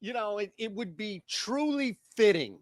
it would be truly fitting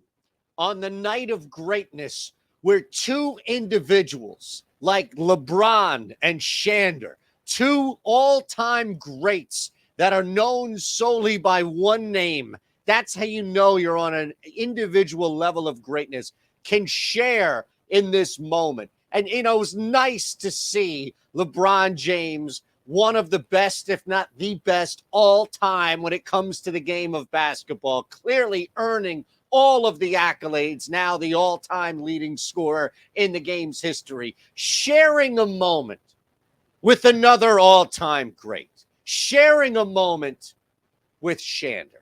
on the night of greatness where two individuals like LeBron and Shander, two all-time greats that are known solely by one name, that's how you know you're on an individual level of greatness, can share in this moment. And, it was nice to see LeBron James, one of the best, if not the best all time when it comes to the game of basketball, clearly earning all of the accolades, now the all-time leading scorer in the game's history, sharing a moment with another all-time great, sharing a moment with Shander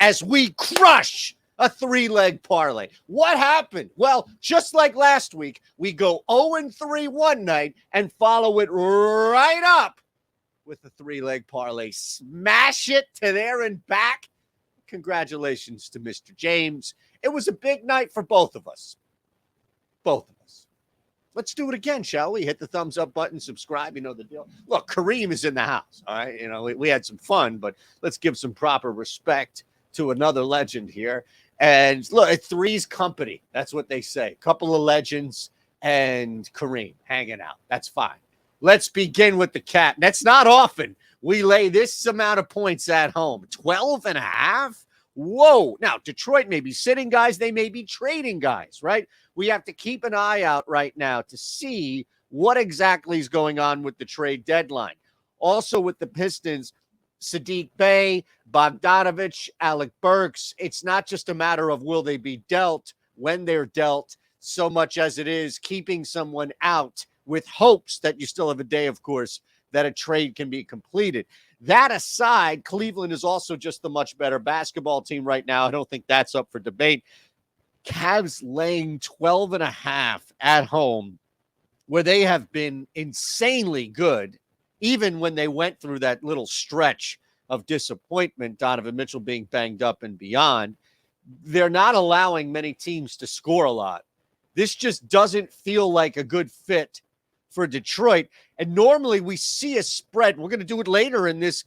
as we crush a three-leg parlay. What happened? Well, just like last week, we go 0-3 one night and follow it right up with the three-leg parlay. Smash it to there and back. Congratulations to Mr. James. It was a big night for both of us. Both of us. Let's do it again, shall we? Hit the thumbs up button, subscribe. You know the deal. Look, Kareem is in the house. All right. We had some fun, but let's give some proper respect to another legend here. And look, it's Three's Company. That's what they say. A couple of legends and Kareem hanging out. That's fine. Let's begin with the cap. That's not often we lay this amount of points at home. 12.5? Whoa. Now, Detroit may be sitting guys. They may be trading guys, right? We have to keep an eye out right now to see what exactly is going on with the trade deadline. Also with the Pistons, Sadiq Bey, Bogdanovich, Alec Burks. It's not just a matter of will they be dealt, when they're dealt, so much as it is keeping someone out with hopes that you still have a day, of course, that a trade can be completed. That aside, Cleveland is also just the much better basketball team right now. I don't think that's up for debate. Cavs laying 12.5 at home, where they have been insanely good, even when they went through that little stretch of disappointment, Donovan Mitchell being banged up and beyond. They're not allowing many teams to score a lot. This just doesn't feel like a good fit for Detroit. And normally we see a spread. We're going to do it later in this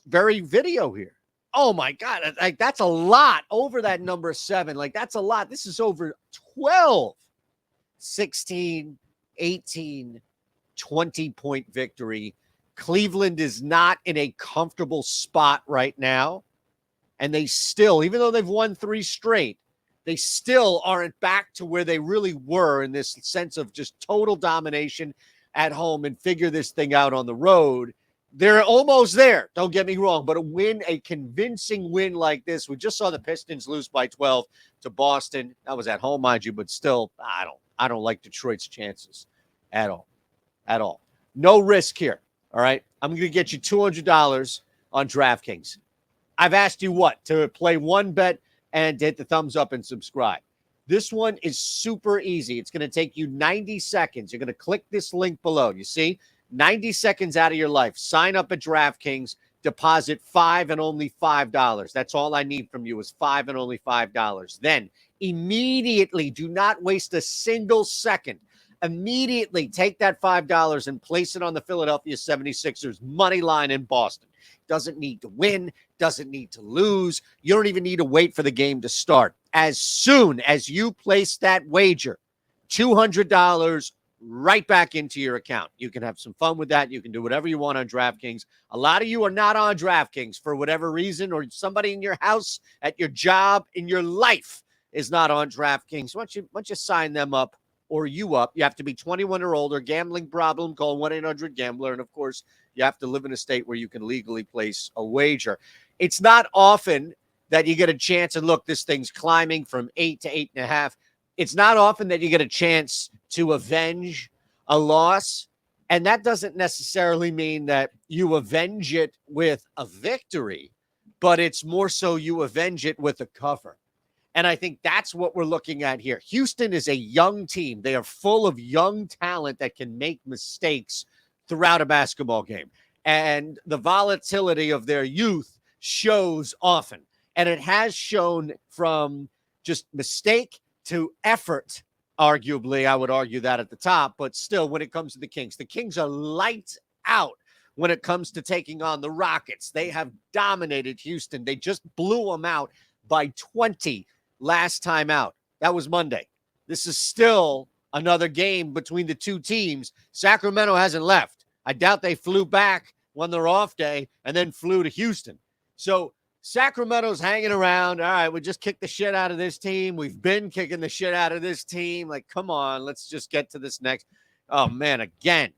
very video here. Oh my God. Like, that's a lot over that number 7. Like, that's a lot. This is over 12, 16, 18, 20-point victory. Cleveland is not in a comfortable spot right now. And they still, even though they've won 3 straight, they still aren't back to where they really were in this sense of just total domination at home and figure this thing out on the road. They're almost there. Don't get me wrong, but a convincing win like this. We just saw the Pistons lose by 12 to Boston. That was at home, mind you, but still, I don't like Detroit's chances at all. At all. No risk here. All right. I'm going to get you $200 on DraftKings. I've asked you to play one bet and hit the thumbs up and subscribe. This one is super easy. It's going to take you 90 seconds. You're going to click this link below. You see, 90 seconds out of your life. Sign up at DraftKings, deposit $5 and only $5. That's all I need from you is $5 and only $5. Then immediately, do not waste a single second. Immediately take that $5 and place it on the Philadelphia 76ers money line in Boston. Doesn't need to win, doesn't need to lose. You don't even need to wait for the game to start. As soon as you place that wager, $200 right back into your account. You can have some fun with that. You can do whatever you want on DraftKings. A lot of you are not on DraftKings for whatever reason, or somebody in your house, at your job, in your life is not on DraftKings. Once you sign them up, or you up, you have to be 21 or older. Gambling problem, call 1-800-GAMBLER. And, of course, you have to live in a state where you can legally place a wager. It's not often that you get a chance, and look, this thing's climbing from 8 to 8.5. It's not often that you get a chance to avenge a loss, and that doesn't necessarily mean that you avenge it with a victory, but it's more so you avenge it with a cover. And I think that's what we're looking at here. Houston is a young team. They are full of young talent that can make mistakes throughout a basketball game. And the volatility of their youth shows often. And it has shown from just mistake to effort, arguably. I would argue that at the top. But still, when it comes to the Kings are lights out when it comes to taking on the Rockets. They have dominated Houston. They just blew them out by 20 last time out. That was Monday. This is still another game between the two teams. Sacramento hasn't left. I doubt they flew back on their off day and then flew to Houston. So Sacramento's hanging around. All right, we just kicked the shit out of this team. We've been kicking the shit out of this team. Like, come on, let's just get to this next. Oh, man, again.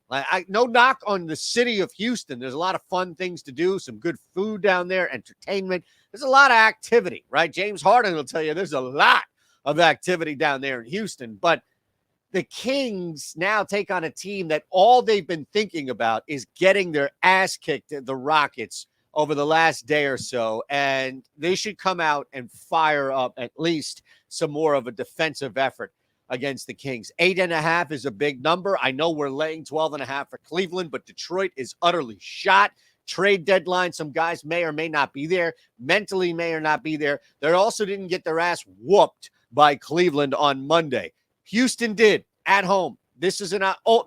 No knock on the city of Houston. There's a lot of fun things to do, some good food down there, entertainment. There's a lot of activity, right? James Harden will tell you there's a lot of activity down there in Houston. But the Kings now take on a team that all they've been thinking about is getting their ass kicked at the Rockets over the last day or so, and they should come out and fire up at least some more of a defensive effort against the Kings. 8.5 is a big number. I know we're laying 12.5 for Cleveland, but Detroit is utterly shot. Trade deadline, some guys may or may not be there, mentally may or not be there. They also didn't get their ass whooped by Cleveland on Monday. Houston did at home. This is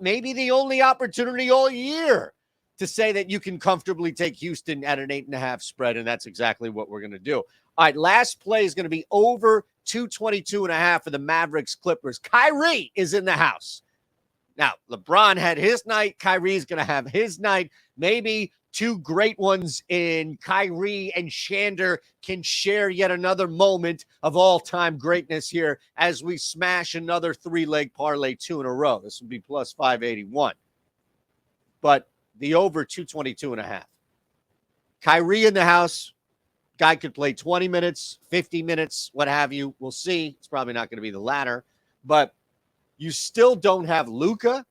maybe the only opportunity all year to say that you can comfortably take Houston at an 8.5 spread, and that's exactly what we're going to do. All right, last play is going to be over 222.5 for the Mavericks Clippers. Kyrie is in the house. Now, LeBron had his night. Kyrie's going to have his night. Maybe two great ones in Kyrie and Shander can share yet another moment of all-time greatness here as we smash another three-leg parlay 2 in a row. This would be plus 581. But the over 222.5. Kyrie in the house. Guy could play 20 minutes, 50 minutes, what have you. We'll see. It's probably not going to be the latter. But you still don't have Luka.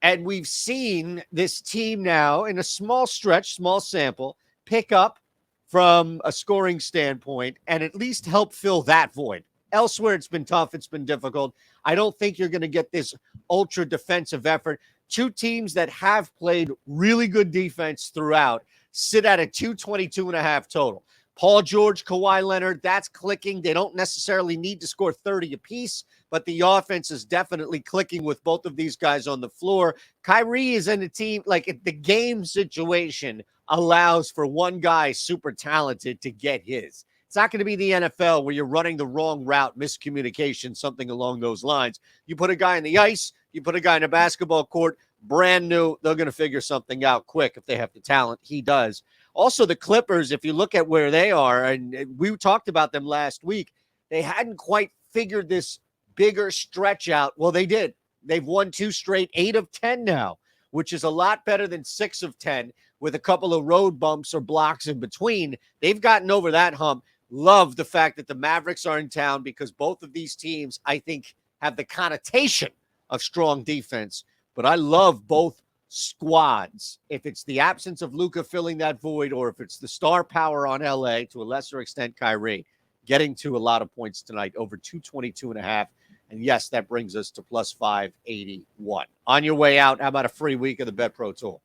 And we've seen this team now in a small stretch, small sample, pick up from a scoring standpoint and at least help fill that void. Elsewhere, it's been tough. It's been difficult. I don't think you're going to get this ultra defensive effort. Two teams that have played really good defense throughout sit at a 222.5 total. Paul George, Kawhi Leonard, that's clicking. They don't necessarily need to score 30 apiece, but the offense is definitely clicking with both of these guys on the floor. Kyrie is in a team, like the game situation allows for one guy super talented to get his. It's not going to be the NFL where you're running the wrong route, miscommunication, something along those lines. You put a guy in the ice, you put a guy in a basketball court, brand new, they're going to figure something out quick if they have the talent. He does. Also, the Clippers, if you look at where they are, and we talked about them last week, they hadn't quite figured this bigger stretch out. Well, they did. They've won 2 straight, 8 of 10 now, which is a lot better than 6 of 10 with a couple of road bumps or blocks in between. They've gotten over that hump. Love the fact that the Mavericks are in town because both of these teams, I think, have the connotation of strong defense. But I love both squads. If it's the absence of Luka filling that void or if it's the star power on LA, to a lesser extent Kyrie, getting to a lot of points tonight, over 222.5. And yes, that brings us to plus 581. On your way out, how about a free week of the Bet Pro tool?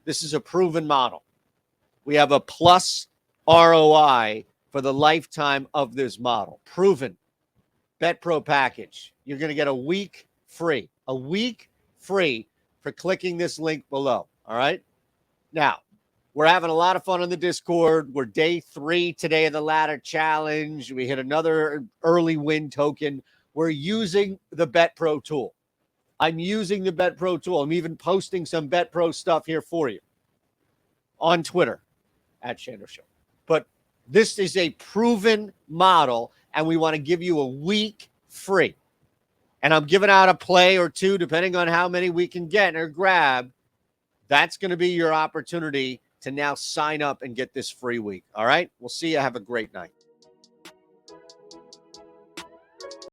This is a proven model. We have a plus ROI for the lifetime of this model. Proven. Bet Pro package. You're going to get a week free. A week free for clicking this link below. All right. Now, we're having a lot of fun on the Discord. We're day 3 today of the ladder challenge. We hit another early win token. We're using the Bet Pro tool. I'm using the Bet Pro tool. I'm even posting some Bet Pro stuff here for you on Twitter at Shander Show. But this is a proven model, and we want to give you a week free. And I'm giving out a play or two, depending on how many we can get or grab. That's going to be your opportunity to now sign up and get this free week. All right? We'll see you. Have a great night.